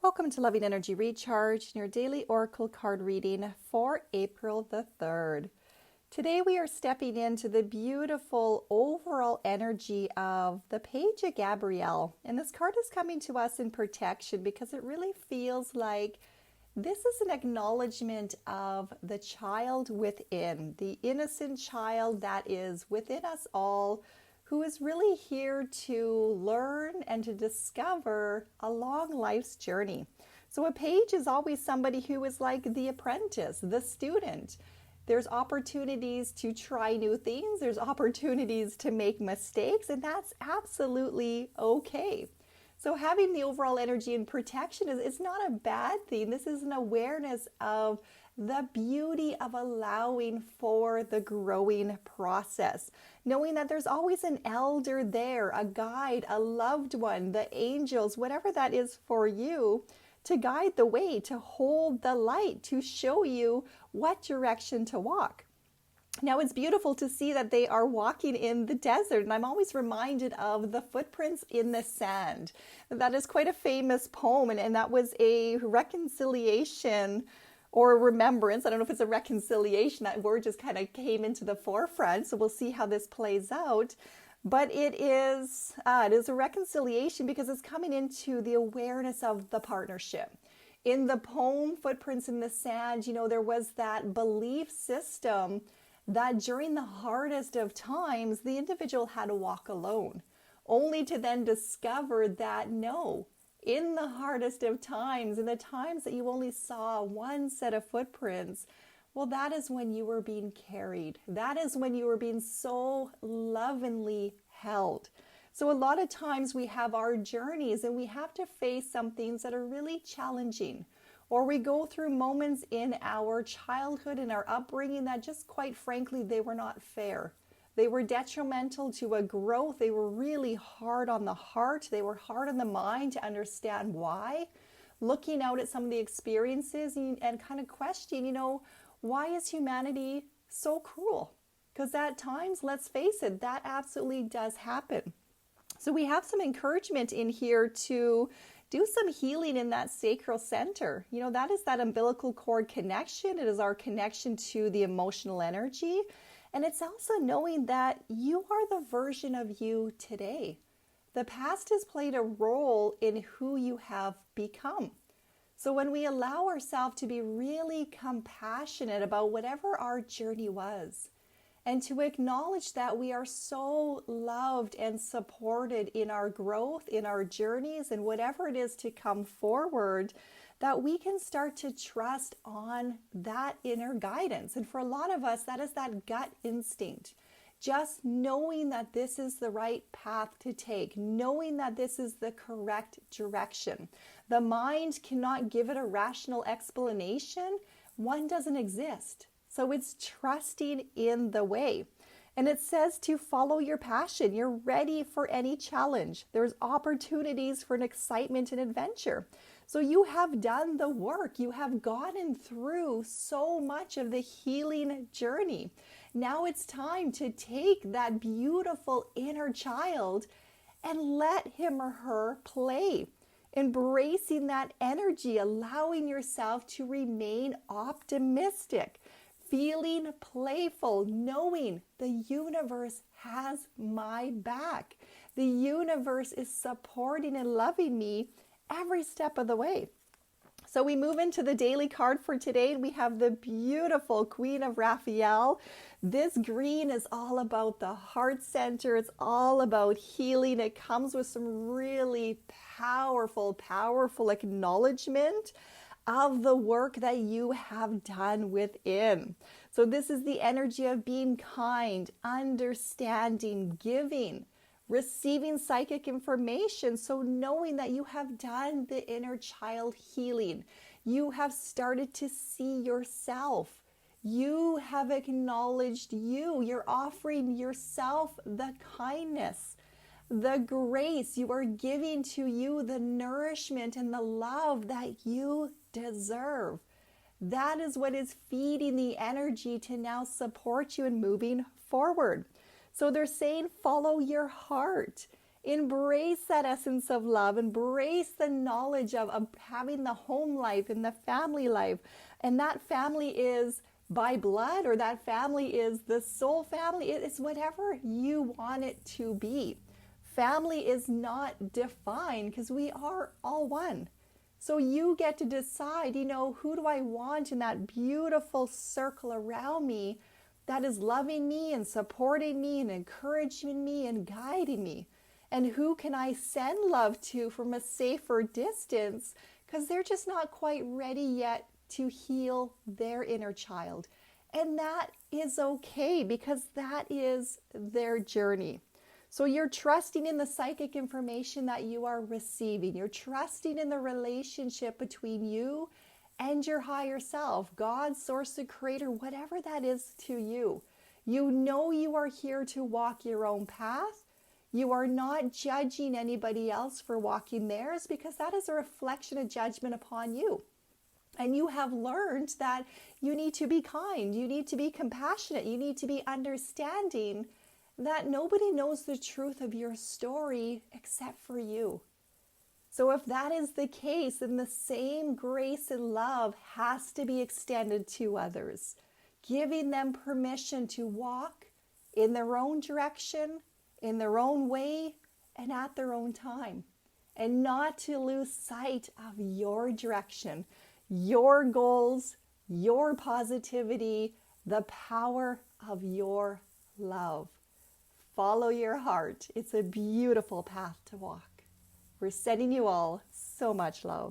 Welcome to Loving Energy Recharge, your daily oracle card reading for April the 3rd. Today we are stepping into the beautiful overall energy of the page of Gabriel. And this card is coming to us in protection because it really feels like this is an acknowledgement of the child within, the innocent child that is within us all, who is really here to learn and to discover along life's journey. So a page is always somebody who is like the apprentice, the student. There's opportunities to try new things. There's opportunities to make mistakes, and that's absolutely okay. So having the overall energy and protection is not a bad thing. This is an awareness of the beauty of allowing for the growing process. Knowing that there's always an elder there, a guide, a loved one, the angels, whatever that is for you, to guide the way, to hold the light, to show you what direction to walk. Now it's beautiful to see that they are walking in the desert, and I'm always reminded of the footprints in the sand. That is quite a famous poem, and that was a reconciliation or a remembrance. I don't know if it's a reconciliation. That word just kind of came into the forefront, so we'll see how this plays out. But it is a reconciliation because it's coming into the awareness of the partnership. In the poem, Footprints in the Sand, there was that belief system that during the hardest of times, the individual had to walk alone, only to then discover that no, in the hardest of times, in the times that you only saw one set of footprints, well, that is when you were being carried. That is when you were being so lovingly held. So a lot of times we have our journeys and we have to face some things that are really challenging. Or we go through moments in our childhood and our upbringing that just quite frankly, they were not fair. They were detrimental to a growth. They were really hard on the heart. They were hard on the mind to understand why. Looking out at some of the experiences and kind of questioning, why is humanity so cruel? Because at times, let's face it, that absolutely does happen. So we have some encouragement in here to do some healing in that sacral center. That is that umbilical cord connection. It is our connection to the emotional energy. And it's also knowing that you are the version of you today. The past has played a role in who you have become. So when we allow ourselves to be really compassionate about whatever our journey was, and to acknowledge that we are so loved and supported in our growth, in our journeys, and whatever it is to come forward, that we can start to trust on that inner guidance. And for a lot of us, that is that gut instinct. Just knowing that this is the right path to take, knowing that this is the correct direction. The mind cannot give it a rational explanation. One doesn't exist. So it's trusting in the way. And it says to follow your passion. You're ready for any challenge. There's opportunities for an excitement and adventure. So you have done the work. You have gotten through so much of the healing journey. Now it's time to take that beautiful inner child and let him or her play. Embracing that energy, allowing yourself to remain optimistic. Feeling playful, knowing the universe has my back. The universe is supporting and loving me every step of the way. So we move into the daily card for today, and we have the beautiful Queen of Raphael. This green is all about the heart center. It's all about healing. It comes with some really powerful acknowledgement of the work that you have done within. So this is the energy of being kind, understanding, giving, receiving psychic information. So knowing that you have done the inner child healing, you have started to see yourself. You have acknowledged you. You're offering yourself the kindness, the grace. You are giving to you the nourishment and the love that you deserve. That is what is feeding the energy to now support you in moving forward. So they're saying follow your heart. Embrace that essence of love. Embrace the knowledge of having the home life and the family life. And that family is by blood, or that family is the soul family. It is whatever you want it to be. Family is not defined because we are all one. So you get to decide, who do I want in that beautiful circle around me that is loving me and supporting me and encouraging me and guiding me? And who can I send love to from a safer distance because they're just not quite ready yet to heal their inner child. And that is okay because that is their journey. So you're trusting in the psychic information that you are receiving. You're trusting in the relationship between you and your higher self, God, source, the creator, whatever that is to you. You know you are here to walk your own path. You are not judging anybody else for walking theirs because that is a reflection of judgment upon you. And you have learned that you need to be kind, you need to be compassionate, you need to be understanding that nobody knows the truth of your story except for you. So if that is the case, then the same grace and love has to be extended to others, giving them permission to walk in their own direction, in their own way, and at their own time, and not to lose sight of your direction, your goals, your positivity, the power of your love. Follow your heart. It's a beautiful path to walk. We're sending you all so much love.